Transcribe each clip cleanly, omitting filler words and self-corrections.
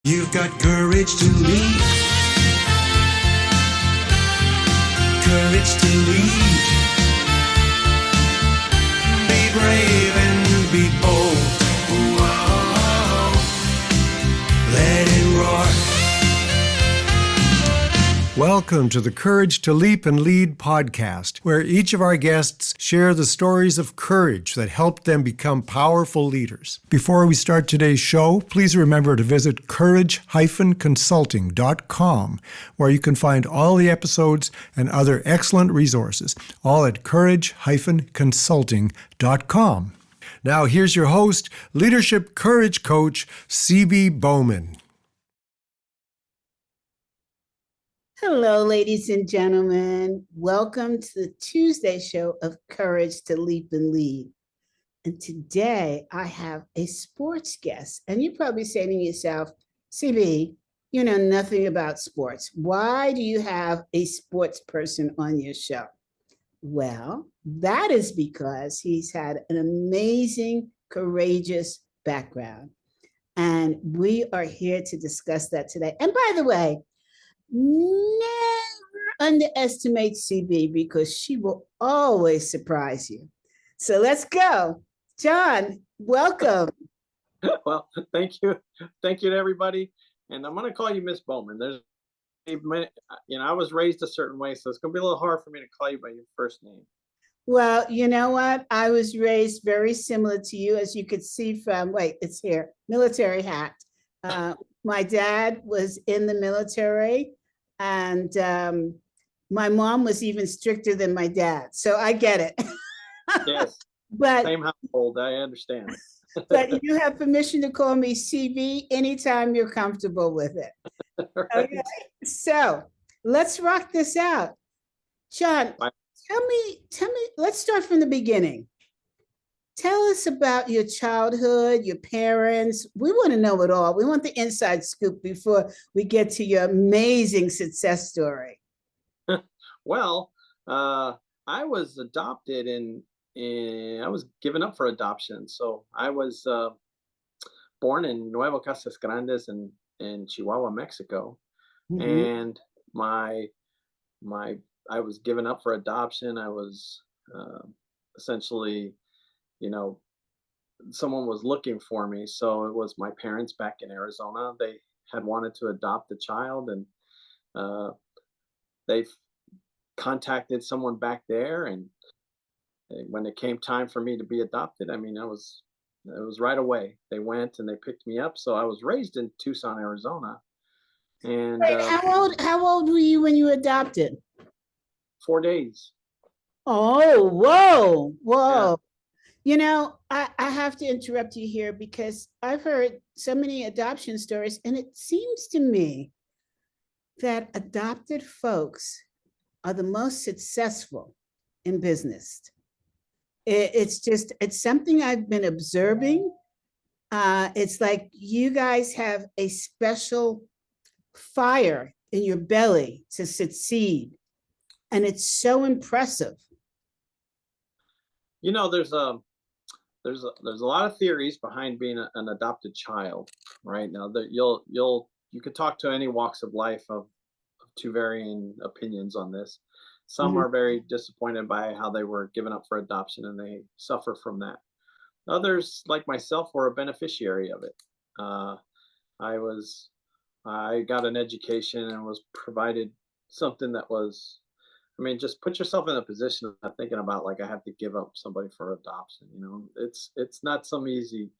You've got courage to lead. Courage to lead. Be brave and be bold. Whoa. Let it roar. Welcome to the Courage to Leap and Lead podcast, where each of our guests share the stories of courage that helped them become powerful leaders. Before we start today's show, please remember to visit 𝗪𝗔𝗪𝗘𝗪𝗡.com, where you can find all the episodes and other excellent resources, all at 𝗪𝗔𝗪𝗘𝗪𝗡.com. Now here's your host, leadership courage coach, 𝗍𝗡𝗪𝗪𝗡. Hello, ladies and gentlemen. Welcome to the Tuesday show of Courage to Leap and Lead. And today I have a sports guest. And you're probably saying to yourself, CB, you know nothing about sports. Why do you have a sports person on your show? Well, that is because he's had an amazing, courageous background. And we are here to discuss that today. And by the way, never underestimate CB because she will always surprise you. So let's go. John, welcome. Well, thank you. Thank you to everybody. And I'm going to call you Miss Bowman. I was raised a certain way, so it's going to be a little hard for me to call you by your first name. Well, you know what? I was raised very similar to you, as you could see from, it's here, military hat. My dad was in the military, and my mom was even stricter than my dad. So I get it. Yes. But same household, I understand. But you have permission to call me CV anytime you're comfortable with it. Right. Okay. So let's rock this out. John, tell me, let's start from the beginning. Tell us about your childhood, your parents. We want to know it all. We want the inside scoop before we get to your amazing success story. Well, I was adopted I was given up for adoption. So I was born in Nuevo Casas Grandes in Chihuahua, Mexico. Mm-hmm. And I was given up for adoption. I was essentially, someone was looking for me. So it was my parents back in Arizona. They had wanted to adopt a child, and they contacted someone back there. And when it came time for me to be adopted, it was right away. They went and they picked me up. So I was raised in Tucson, Arizona. And wait, how old were you when you adopted? 4 days. Oh, whoa. Yeah. I have to interrupt you here because I've heard so many adoption stories, and it seems to me that adopted folks are the most successful in business. It's something I've been observing. It's like you guys have a special fire in your belly to succeed. And it's so impressive. There's a lot of theories behind being an adopted child. Right now, that you could talk to any walks of life of two varying opinions on this. Some mm-hmm. are very disappointed by how they were given up for adoption, and they suffer from that. Others, like myself, were a beneficiary of it. I got an education and was provided something that was, just put yourself in a position of thinking about like I have to give up somebody for adoption. It's not some easy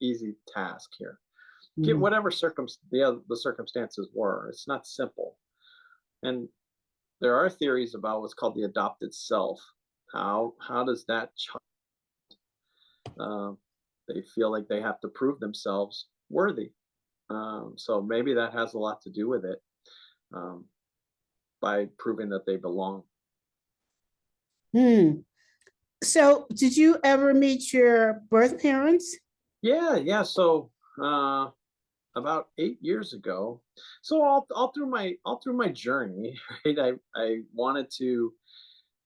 task here. Mm-hmm. Get whatever the circumstances were. It's not simple. And there are theories about what's called the adopted self. How does that child, they feel like they have to prove themselves worthy. So maybe that has a lot to do with it, by proving that they belong. So did you ever meet your birth parents? Yeah. So about 8 years ago. So all through my journey, right? I wanted to,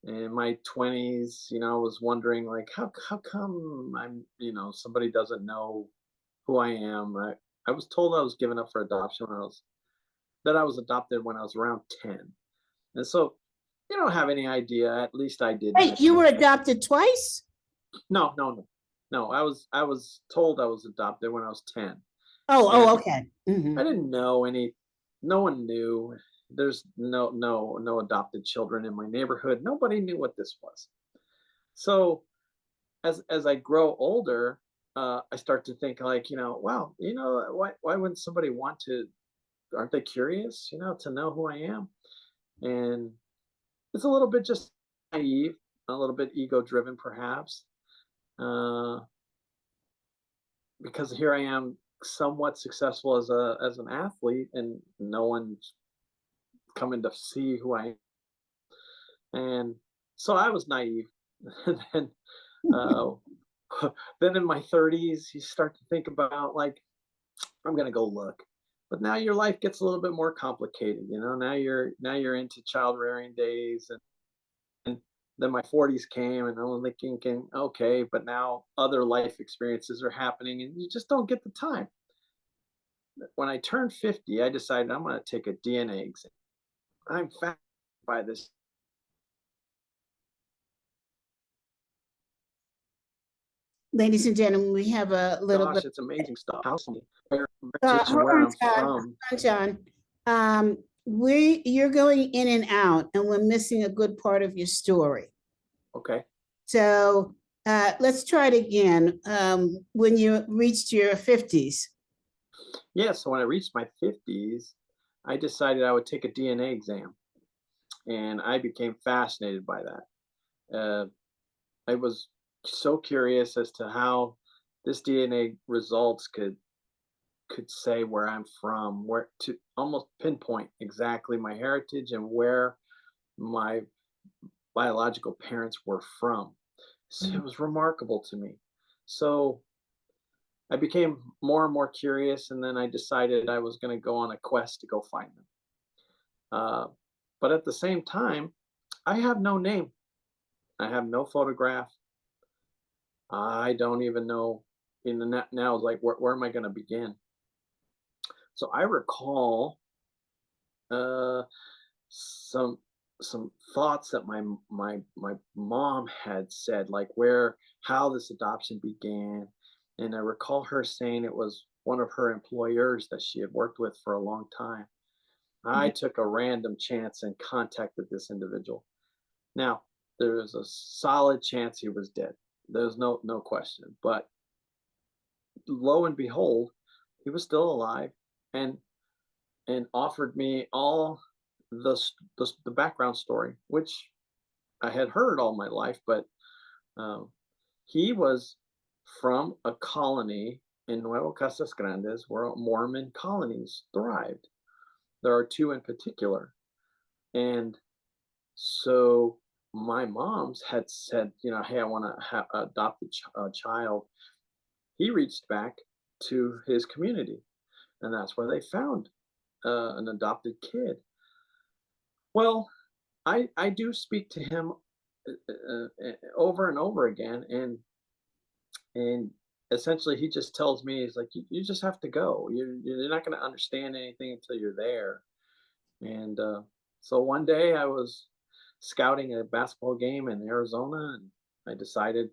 in my 20s, I was wondering like how come I'm, somebody doesn't know who I am. I was told I was given up for adoption that I was adopted when I was around 10. And so you don't have any idea. At least I didn't. Wait, you were adopted twice? No. I was told I was adopted when I was 10. Oh, okay. Mm-hmm. I didn't know any. No one knew. There's no adopted children in my neighborhood. Nobody knew what this was. So as I grow older, I start to think like, wow, why wouldn't somebody want to? Aren't they curious, to know who I am? And it's a little bit just naive, a little bit ego-driven, perhaps, because here I am, somewhat successful as an athlete, and no one's coming to see who I am. And so I was naive. And then, then in my 30s, you start to think about like, I'm gonna go look. But now your life gets a little bit more complicated. Now you're into child rearing days, and then my 40s came, and I'm thinking, okay, but now other life experiences are happening, and you just don't get the time. When I turned 50, I decided I'm going to take a DNA exam. I'm fascinated by this. Ladies and gentlemen, we have a little Gosh, bit. it's amazing stuff. Hold Where on, I'm John. from. John. You're going in and out, and we're missing a good part of your story. Okay. So let's try it again. When you reached your 50s. Yeah, so when I reached my 50s, I decided I would take a DNA exam, and I became fascinated by that. I was so curious as to how this DNA results could say where I'm from, where to almost pinpoint exactly my heritage and where my biological parents were from. So it was remarkable to me. So I became more and more curious, and then I decided I was going to go on a quest to go find them. But at the same time, I have no name. I have no photograph. I don't even know in the net now, like where am I going to begin? So I recall some thoughts that my mom had said, like how this adoption began. And I recall her saying it was one of her employers that she had worked with for a long time. I took a random chance and contacted this individual. Now, there was a solid chance he was dead. There's no question. But lo and behold, he was still alive, and offered me all the background story, which I had heard all my life. But he was from a colony in Nuevo Casas Grandes where Mormon colonies thrived. There are two in particular. And so my mom's had said, hey, I want to adopt a child. He reached back to his community, and that's where they found an adopted kid. Well, I do speak to him over and over again, and essentially he just tells me, he's like, you just have to go. You're not going to understand anything until you're there. And so one day I was scouting a basketball game in Arizona, and I decided,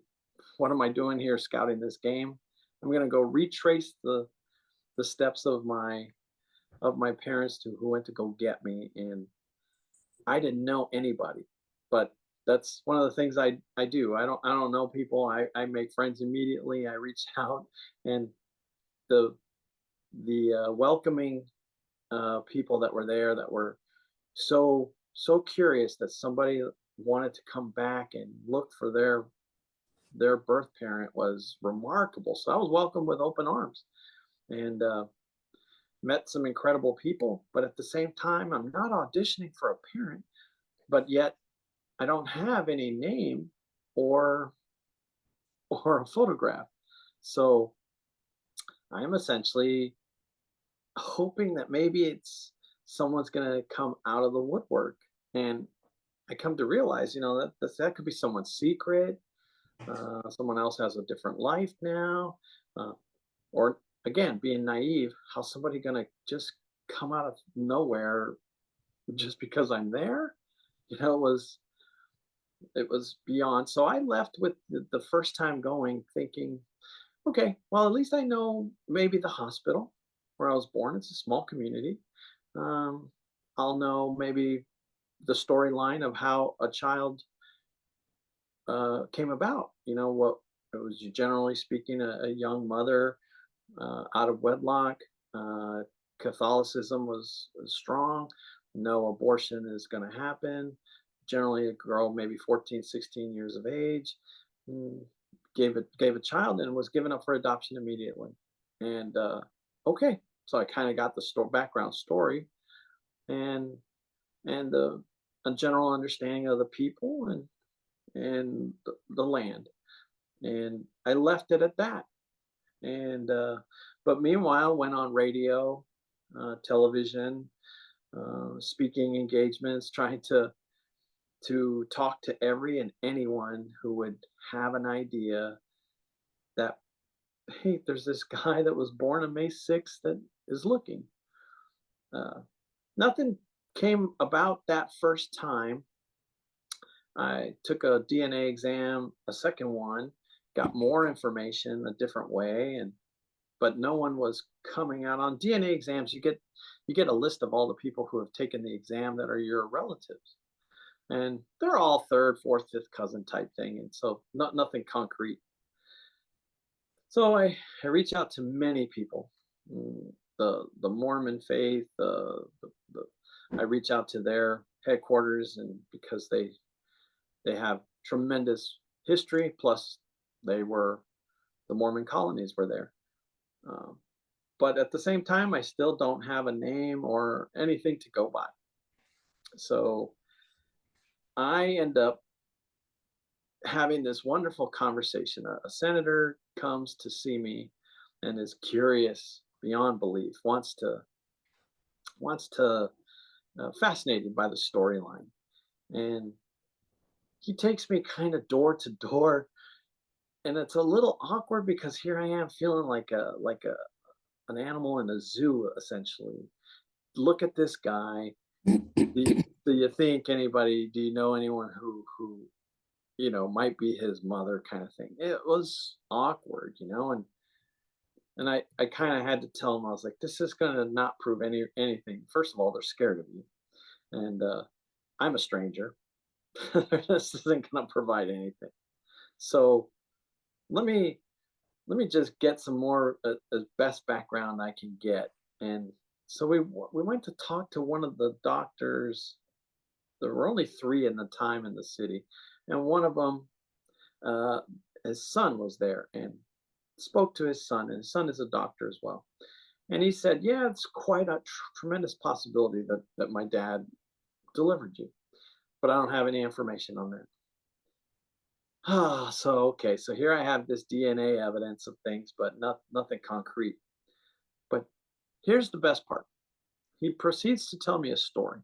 what am I doing here scouting this game? I'm going to go retrace the steps of my parents who went to go get me. And I didn't know anybody, but that's one of the things I do. I don't know people. I make friends immediately. I reach out, and the welcoming people that were there, that were so curious that somebody wanted to come back and look for their birth parent, was remarkable. So I was welcomed with open arms, and met some incredible people. But at the same time, I'm not auditioning for a parent, but yet I don't have any name or a photograph. So I am essentially hoping that maybe someone's going to come out of the woodwork. And I come to realize, that could be someone's secret. Someone else has a different life now, or again, being naive, how's somebody going to just come out of nowhere just because I'm there? You know, it was beyond. So I left with the first time going thinking, okay, well, at least I know maybe the hospital where I was born. It's a small community. Um, I'll know maybe the storyline of how a child came about. You know, what it was, generally speaking, a young mother out of wedlock. Catholicism was strong. No abortion is going to happen. Generally, a girl, maybe 14, 16 years of age, mm, gave a child and was given up for adoption immediately. And okay, so I kind of got the background story and a general understanding of the people and the land. And I left it at that. And but meanwhile, went on radio, television, speaking engagements, trying to talk to every and anyone who would have an idea that, hey, there's this guy that was born on May 6th that is looking. Nothing came about that first time. I took a DNA exam, a second one, got more information a different way, but no one was coming out. On DNA exams, you get a list of all the people who have taken the exam that are your relatives, and they're all third, fourth, fifth cousin type thing, and so nothing concrete. So I reach out to many people, the Mormon faith. I reach out to their headquarters, and because they have tremendous history, plus the Mormon colonies were there. But at the same time, I still don't have a name or anything to go by. So I end up having this wonderful conversation. A senator comes to see me and is curious beyond belief, wants to fascinated by the storyline. And he takes me kind of door to door, and it's a little awkward because here I am feeling like an animal in a zoo, essentially. Look at this guy. Do you think anybody? Do you know anyone who might be his mother, kind of thing? It was awkward, and I kind of had to tell him, I was like, this is going to not prove anything. First of all, they're scared of you, and I'm a stranger. This isn't going to provide anything. So let me just get some more as best background I can get. And so we went to talk to one of the doctors. There were only 3 in the time in the city, and one of them, his son was there, and spoke to his son, and his son is a doctor as well. And he said, yeah, it's quite a tremendous possibility that my dad delivered you, but I don't have any information on that. So okay, so here I have this DNA evidence of things, but nothing concrete. But here's the best part. He proceeds to tell me a story.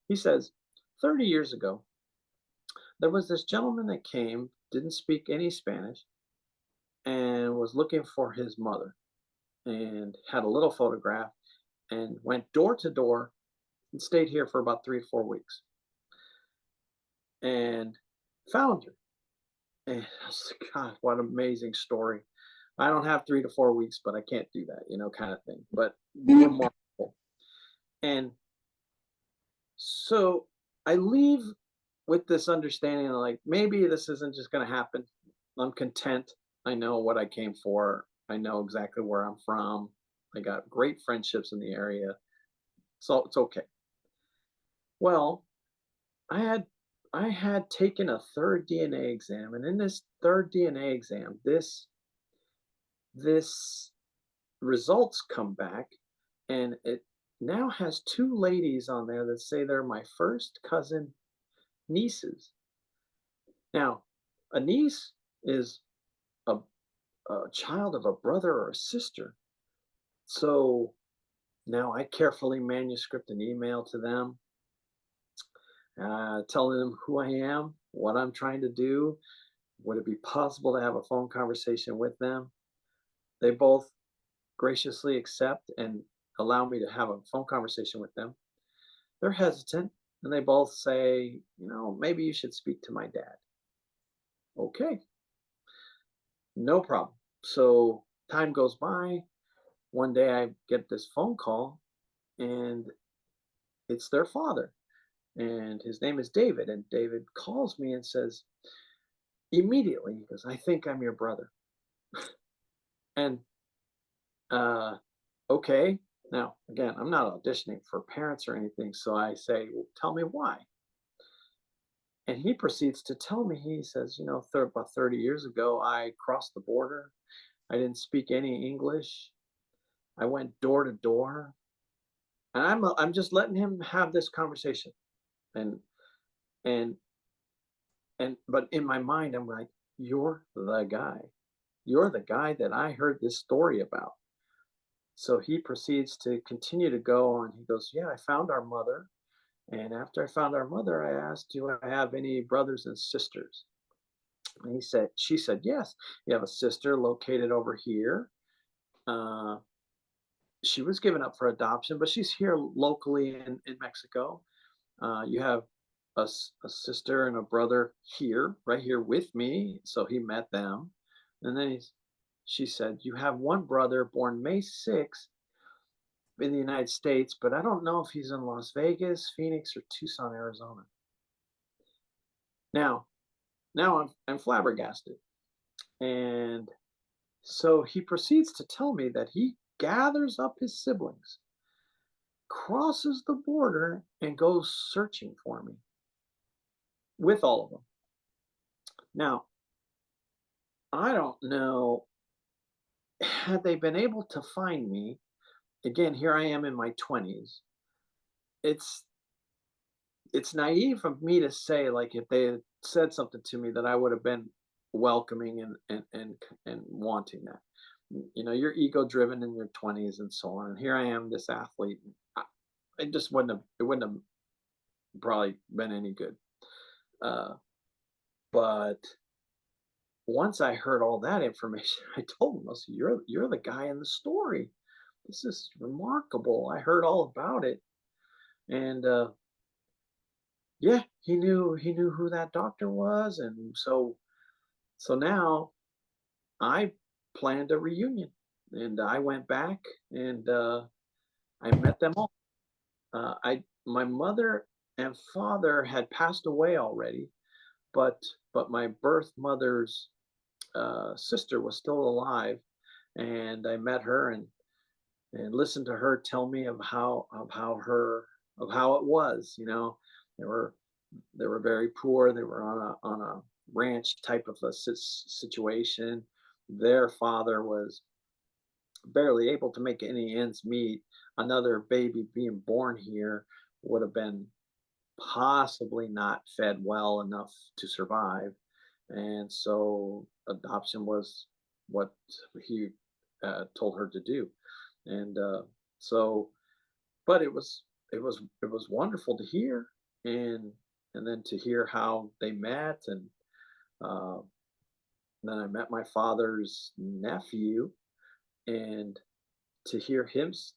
He says, 30 years ago, there was this gentleman that came, didn't speak any Spanish, and was looking for his mother, and had a little photograph, and went door to door and stayed here for about 3 or 4 weeks, and found her. And I was like, God, what an amazing story. I don't have 3 to 4 weeks, but I can't do that, kind of thing. But remarkable. And so I leave with this understanding of, like, maybe this isn't just going to happen. I'm content. I know what I came for. I know exactly where I'm from. I got great friendships in the area. So it's okay. Well, I had taken a 3rd DNA exam, and in this 3rd DNA exam, this results come back, and it now has 2 ladies on there that say they're my first cousin nieces. Now, a niece is a child of a brother or a sister. So now I carefully manuscript an email to them, telling them who I am, what I'm trying to do. Would it be possible to have a phone conversation with them? They both graciously accept and allow me to have a phone conversation with them. They're hesitant and they both say, maybe you should speak to my dad. Okay, no problem. So time goes by. One day I get this phone call and it's their father. And his name is David. And David calls me and says, immediately, he goes, I think I'm your brother. And okay. Now, again, I'm not auditioning for parents or anything. So I say, well, tell me why. And he proceeds to tell me, he says, about 30 years ago, I crossed the border. I didn't speak any English. I went door to door. And I'm just letting him have this conversation. And but in my mind, I'm like, you're the guy. You're the guy that I heard this story about. So he proceeds to continue to go on. He goes, yeah, I found our mother. And after I found our mother, I asked, do I have any brothers and sisters? And she said, yes, you have a sister located over here. She was given up for adoption, but she's here locally in Mexico. You have a sister and a brother here, right here with me. So he met them. And then she said, you have one brother born May 6th in the United States, but I don't know if he's in Las Vegas, Phoenix, or Tucson, Arizona. Now I'm flabbergasted. And so he proceeds to tell me that he gathers up his siblings, crosses the border, and goes searching for me with all of them. Now, I don't know, had they been able to find me, again, here I am in my 20s. It's naive of me to say, like, if they had said something to me, that I would have been welcoming and wanting that. You're ego driven in your 20s and so on. And here I am, this athlete. It wouldn't have probably been any good. But once I heard all that information, I told him, I said, you're the guy in the story. This is remarkable. I heard all about it. And yeah, he knew who that doctor was. And so now I planned a reunion, and I went back and I met them all. My mother and father had passed away already, but my birth mother's sister was still alive, and I met her and listened to her tell me of how it was. They were very poor. They were on a ranch type of a situation. Their father was barely able to make any ends meet. Another baby being born here would have been possibly not fed well enough to survive. And so adoption was what he told her to do. And but it was wonderful to hear, and then to hear how they met. And then I met my father's nephew, and to hear his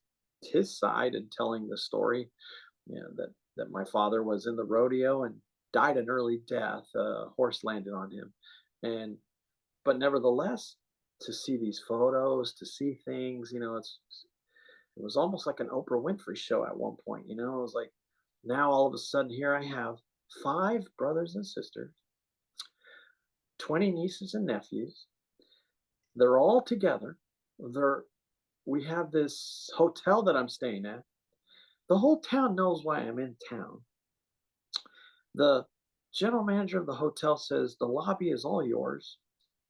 side and telling the story, that my father was in the rodeo and died an early death. A horse landed on him, but nevertheless, to see these photos, to see things, it was almost like an Oprah Winfrey show at one point. It was like, now all of a sudden here I have 5 brothers and sisters, 20 nieces and nephews. They're all together. We have this hotel that I'm staying at. The whole town knows why I'm in town. The general manager of the hotel says, the lobby is all yours.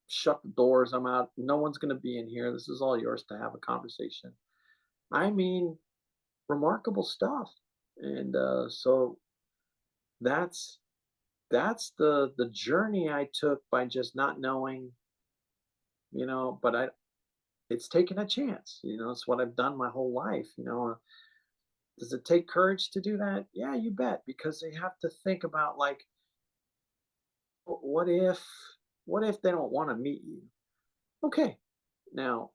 Shut the doors. I'm out. No one's going to be in here. This is all yours to have a conversation. I mean, remarkable stuff. And so that's the journey I took by just not knowing, but it's taken a chance. It's what I've done my whole life. Does it take courage to do that? Yeah, you bet. Because they have to think about, like, what if they don't want to meet you? Okay, now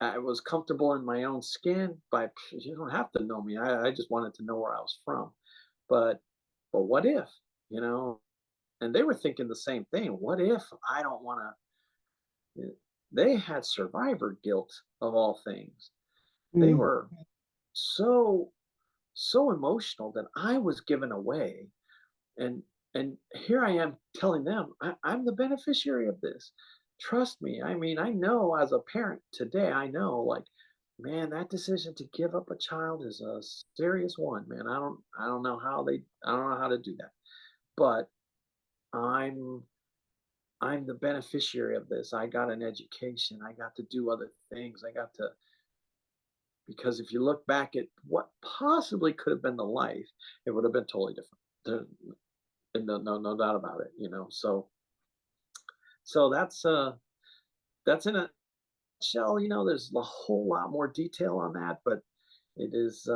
I was comfortable in my own skin. By you don't have to know me. I just wanted to know where I was from. But what if, you know? And they were thinking the same thing. What if I don't want to? They had survivor guilt of all things. They Mm. were so emotional that I was given away, and here I am telling them I'm the beneficiary of this. Trust me. I mean, I know as a parent today, I know, like, man, that decision to give up a child is a serious one, man. I don't know how I don't know how to do that. But I'm I'm the beneficiary of this. I got an education. I got to do other things. I got to, because if you look back at what possibly could have been the life, it would have been totally different. No doubt about it, you know. So that's in a nutshell. You know, there's a whole lot more detail on that, but it is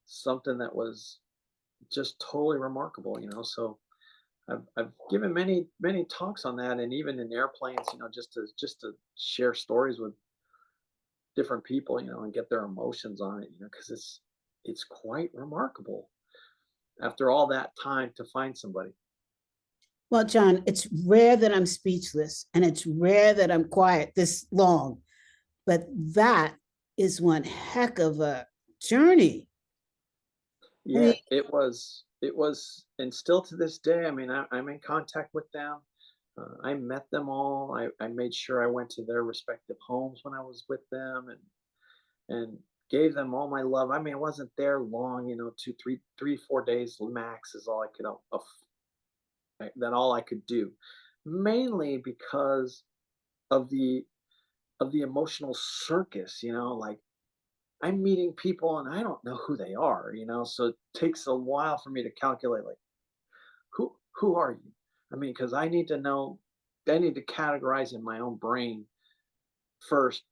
something that was just totally remarkable, you know. So I've given many talks on that, and even in airplanes, you know, just to share stories with different people, you know, and get their emotions on it, you know, because it's quite remarkable after all that time to find somebody. Well, John, it's rare that I'm speechless and it's rare that I'm quiet this long, but that is one heck of a journey. I Yeah, mean, it was, and still to this day. I mean, I'm in contact with them. I met them all. I made sure I went to their respective homes when I was with them, and gave them all my love. I mean, I wasn't there long, you know, 4 days max is all I could that all I could do, mainly because of the emotional circus, you know, like I'm meeting people and I don't know who they are, you know, so it takes a while for me to calculate, like, who are you? I mean, because I need to know, I need to categorize in my own brain first,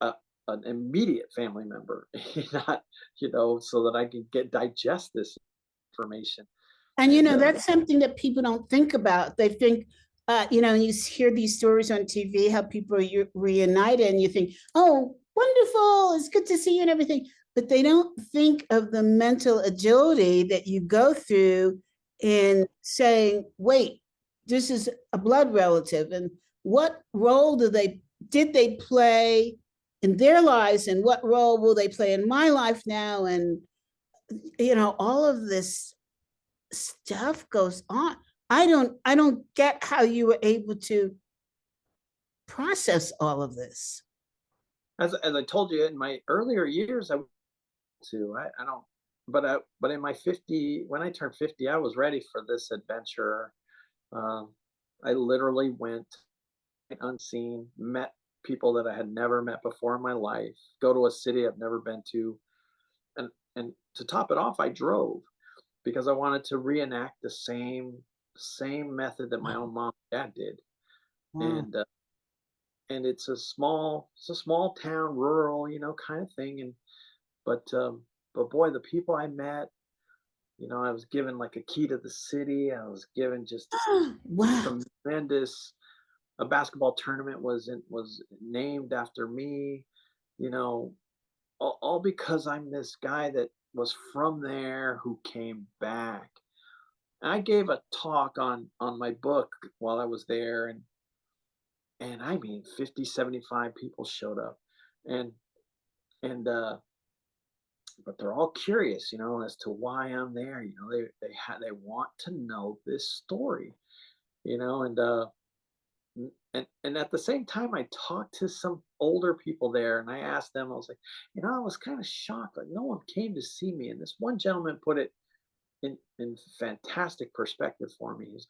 uh, an immediate family member, not, you know, so that I can digest this information. and And that's something that people don't think about. They think, you hear these stories on TV, how people are reunited, and you think, oh, wonderful, it's good to see you and everything. But they don't think of the mental agility that you go through in saying, wait, this is a blood relative. And what role did they play in their lives? And what role will they play in my life now? And, all of this stuff goes on. I don't get how you were able to process all of this. as I told you in my earlier years, I don't, but in my 50, when I turned 50, I was ready for this adventure. Um, I literally went unseen, met people that I had never met before in my life, go to a city I've never been to, and to top it off, I drove because I wanted to reenact the same method that my own mom and dad did. Wow. And it's a small town, rural, you know, kind of thing. But boy, the people I met, you know, I was given like a key to the city. I was given just this Wow. tremendous, a basketball tournament was named after me, you know, all because I'm this guy that was from there who came back. I gave a talk on my book while I was there, and I mean 50, 75 people showed up. And and but they're all curious, you know, as to why I'm there. You know, they want to know this story, you know. And at the same time, I talked to some older people there, and I asked them, I was like, you know, I was kind of shocked, like no one came to see me. And this one gentleman put it in fantastic perspective for me. He's,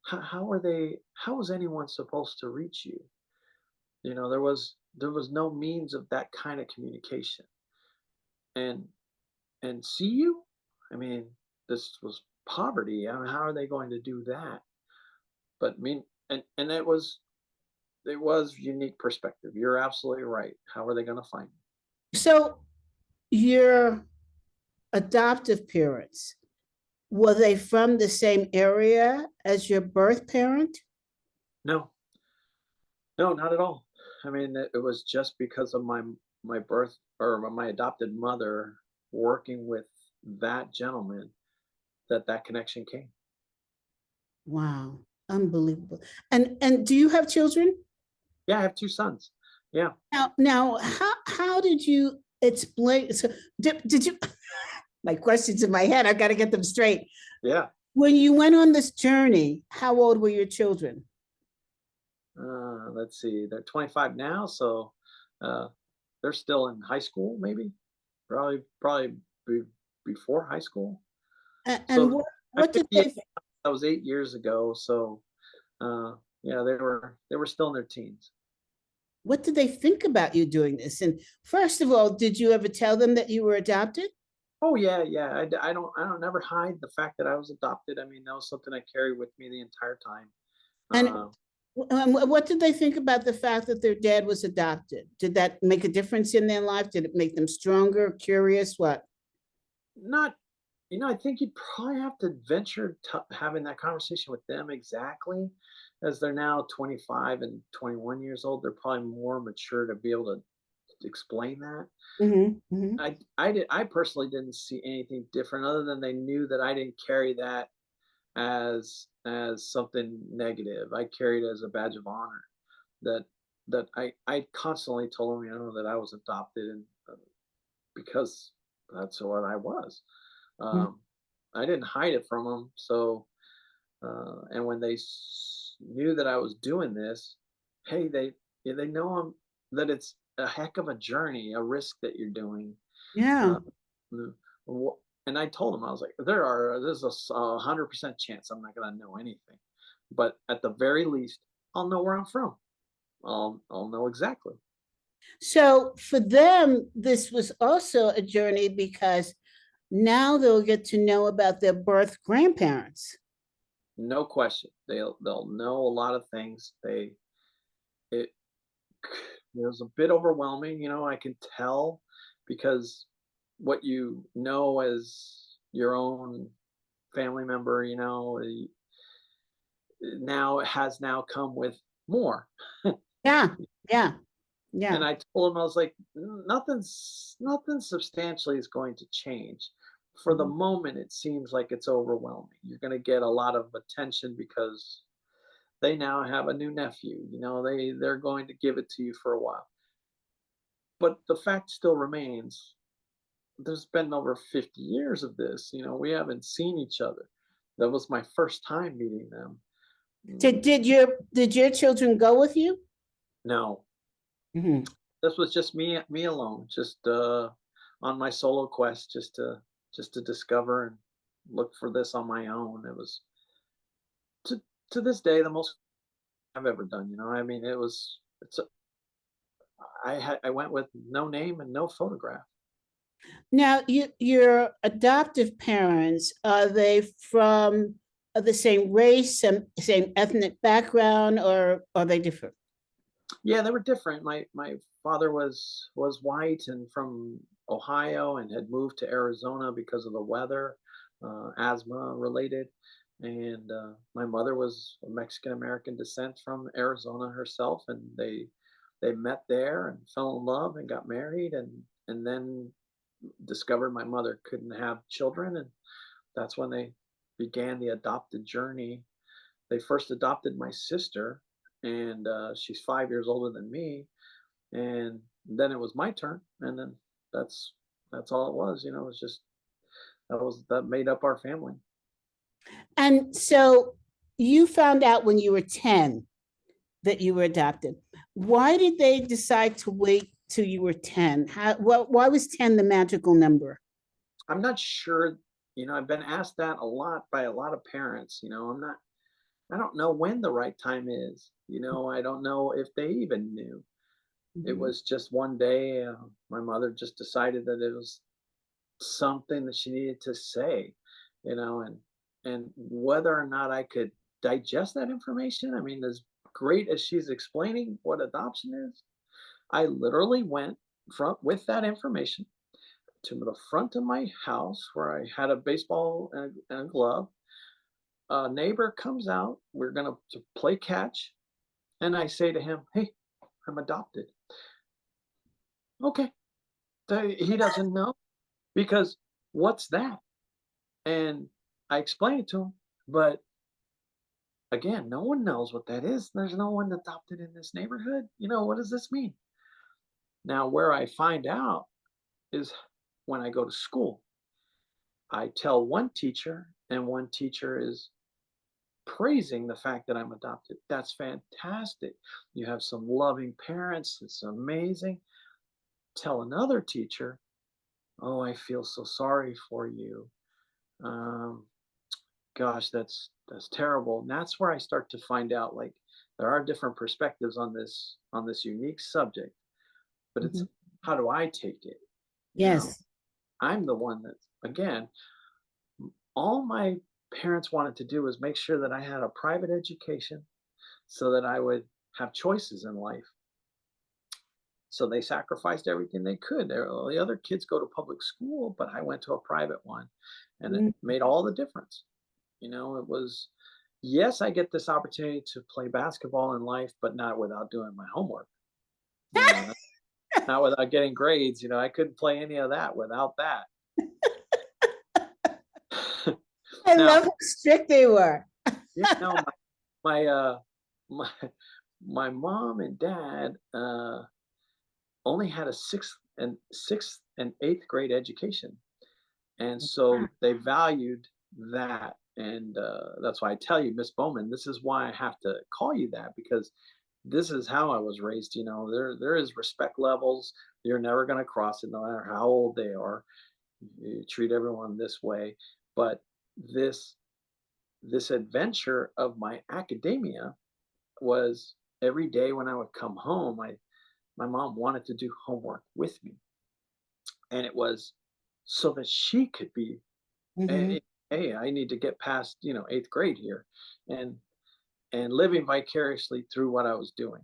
how was anyone supposed to reach you? You know, there was no means of that kind of communication. And see you, I mean, this was poverty. I mean, how are they going to do that? But I mean, and it was unique perspective. You're absolutely right. How are they going to find me? So your adoptive parents, were they from the same area as your birth parent? No, no, not at all. I mean, it was just because of my birth or my adopted mother working with that gentleman that connection came. Wow, unbelievable. And do you have children? Yeah, I have 2 sons. Yeah. Now, how did you explain? So did you? My questions in my head, I've got to get them straight. Yeah. When you went on this journey, how old were your children? Let's see. They're 25 now, so they're still in high school, maybe. Probably before high school. And So what did they? that was 8 years ago. So yeah, they were still in their teens. What did they think about you doing this? And first of all, did you ever tell them that you were adopted? Oh yeah, yeah. I don't never hide the fact that I was adopted. I mean, that was something I carried with me the entire time. And Uh, what did they think about the fact that their dad was adopted? Did that make a difference in their life? Did it make them stronger, curious? What? not, I think you'd probably have to venture to having that conversation with them exactly, as they're now 25 and 21 years old. They're probably more mature to be able to explain that. I personally didn't see anything different other than they knew that I didn't carry that as something negative. I carried it as a badge of honor that I constantly told them, that I was adopted, and because that's what I was. I didn't hide it from them. So and when they knew that I was doing this, hey, they know that it's a heck of a journey, a risk that you're doing. Yeah. And I told them, I was like, there's a 100% chance I'm not going to know anything, but at the very least, I'll know where I'm from. I'll know exactly. So for them, this was also a journey because now they'll get to know about their birth grandparents. No question, they'll know a lot of things. It was a bit overwhelming, I can tell, because what you know as your own family member, now it has now come with more. Yeah, yeah, yeah. And I told him, I was like, nothing substantially is going to change. For the moment, it seems like it's overwhelming. You're going to get a lot of attention because they now have a new nephew. They're going to give it to you for a while. But the fact still remains, there's been over 50 years of this. We haven't seen each other. That was my first time meeting them. Did your children go with you? No. This was just me alone, just on my solo quest, just to discover and look for this on my own. It was to this day the most I've ever done. I mean, I went with no name and no photograph. Now, your adoptive parents, are they from the same race, same ethnic background, or are they different? Yeah, they were different. My father was white and from Ohio and had moved to Arizona because of the weather, asthma related. And my mother was of Mexican American descent from Arizona herself, and they met there and fell in love and got married, and then discovered my mother couldn't have children, and that's when they began the adopted journey. They first adopted my sister, and she's 5 years older than me, and then it was my turn, and then that's all it was. It was just that made up our family. And so you found out when you were 10 that you were adopted. Why did they decide to wait till you were 10? Why was 10 the magical number? I'm not sure. I've been asked that a lot by a lot of parents. I don't know when the right time is. I don't know if they even knew. It was just one day, my mother just decided that it was something that she needed to say, and whether or not I could digest that information. I mean, as great as she's explaining what adoption is, I literally went with that information to the front of my house where I had a baseball and a glove. A neighbor comes out. We're going to play catch. And I say to him, hey, I'm adopted. Okay. He doesn't know, because what's that? And I explained it to him, but again, no one knows what that is. There's no one adopted in this neighborhood. What does this mean? Now, where I find out is when I go to school. I tell one teacher, and one teacher is praising the fact that I'm adopted. That's fantastic. You have some loving parents. It's amazing. Tell another teacher, oh, I feel so sorry for you. Gosh, that's terrible. And that's where I start to find out, like, there are different perspectives on this unique subject, but it's how do I take it? Yes. I'm the one that, again, all my parents wanted to do was make sure that I had a private education so that I would have choices in life. So they sacrificed everything they could. The other kids go to public school, but I went to a private one, and it made all the difference. It was, yes, I get this opportunity to play basketball in life, but not without doing my homework. Not without getting grades. I couldn't play any of that without that. I love how strict they were. My mom and dad only had a sixth and eighth grade education, and so they valued that, and that's why I tell you, Miss Bowman, this is why I have to call you that, because this is how I was raised. There is respect levels. You're never going to cross it, no matter how old they are. You treat everyone this way, but this adventure of my academia was every day when I would come home, my mom wanted to do homework with me, and it was so that she could be, hey, I need to get past eighth grade here, and living vicariously through what I was doing.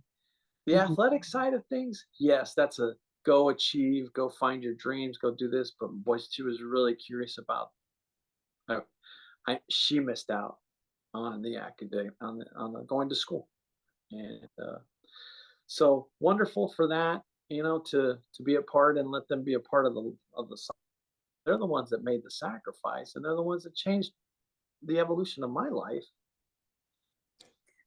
The athletic side of things, yes, that's a go achieve, go find your dreams, go do this. But boy, she was really curious about. She missed out on the academic, on the going to school, and so wonderful for that. To be a part and let them be a part of the. They're the ones that made the sacrifice, and they're the ones that changed the evolution of my life.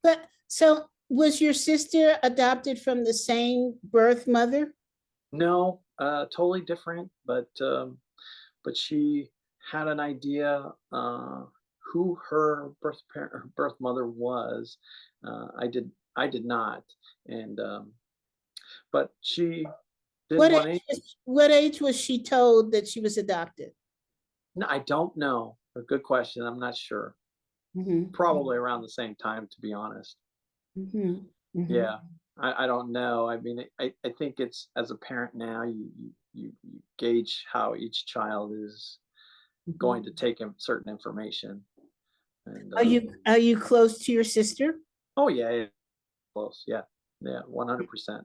But so was your sister adopted from the same birth mother? No, totally different, but she had an idea who her birth mother was. I did not, and but she didn't what age was she told that she was adopted? No, I don't know. A good question. I'm not sure. Probably around the same time, to be honest. Yeah, I don't know. I mean, I think it's, as a parent now, you gauge how each child is going to take in certain information. And are you close to your sister? Oh yeah, close. Yeah, 100%.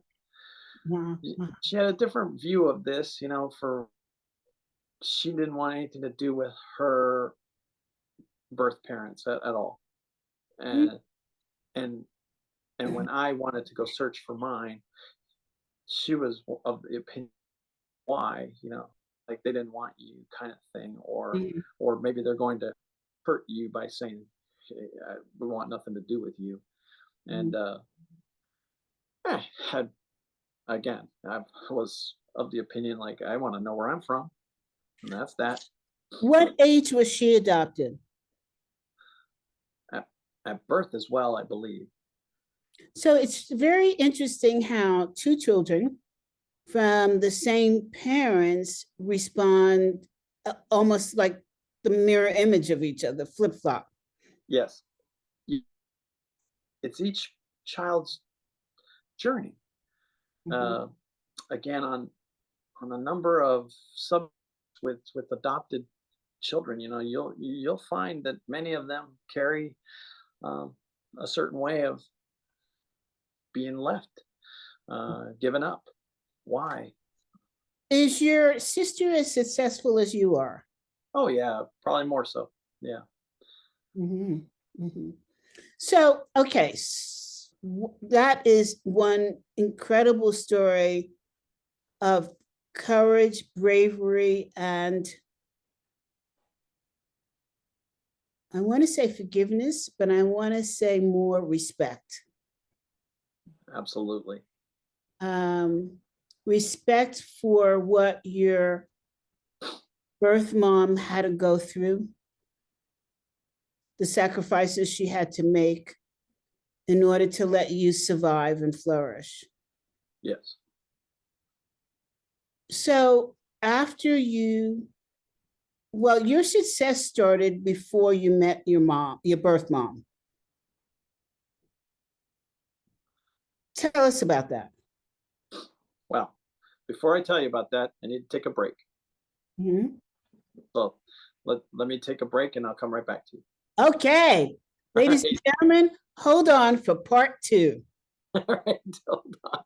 She had a different view of this, she didn't want anything to do with her birth parents at all. And when I wanted to go search for mine, she was of the opinion, why, like they didn't want you, kind of thing, or maybe they're going to hurt you by saying, hey, we want nothing to do with you. And I was of the opinion, like, I want to know where I'm from, and that's that. What age was she adopted? At birth as well, I believe. So it's very interesting how two children from the same parents respond almost like the mirror image of each other, flip-flop. Yes. It's each child's journey. Again, on a number of subjects with adopted children, you'll find that many of them carry a certain way of being left, given up. Why? Is your sister as successful as you are? Oh yeah, probably more so. Yeah. So, okay, that is one incredible story of courage, bravery, and I want to say forgiveness, but I want to say more respect. Absolutely. Respect for what your birth mom had to go through, the sacrifices she had to make in order to let you survive and flourish. Yes. So after you, well, your success started before you met your mom, your birth mom. Tell us about that. Well, before I tell you about that, I need to take a break. Mhm. So let me take a break and I'll come right back to you. Okay, ladies and gentlemen, hold on for part 2. All right, hold on.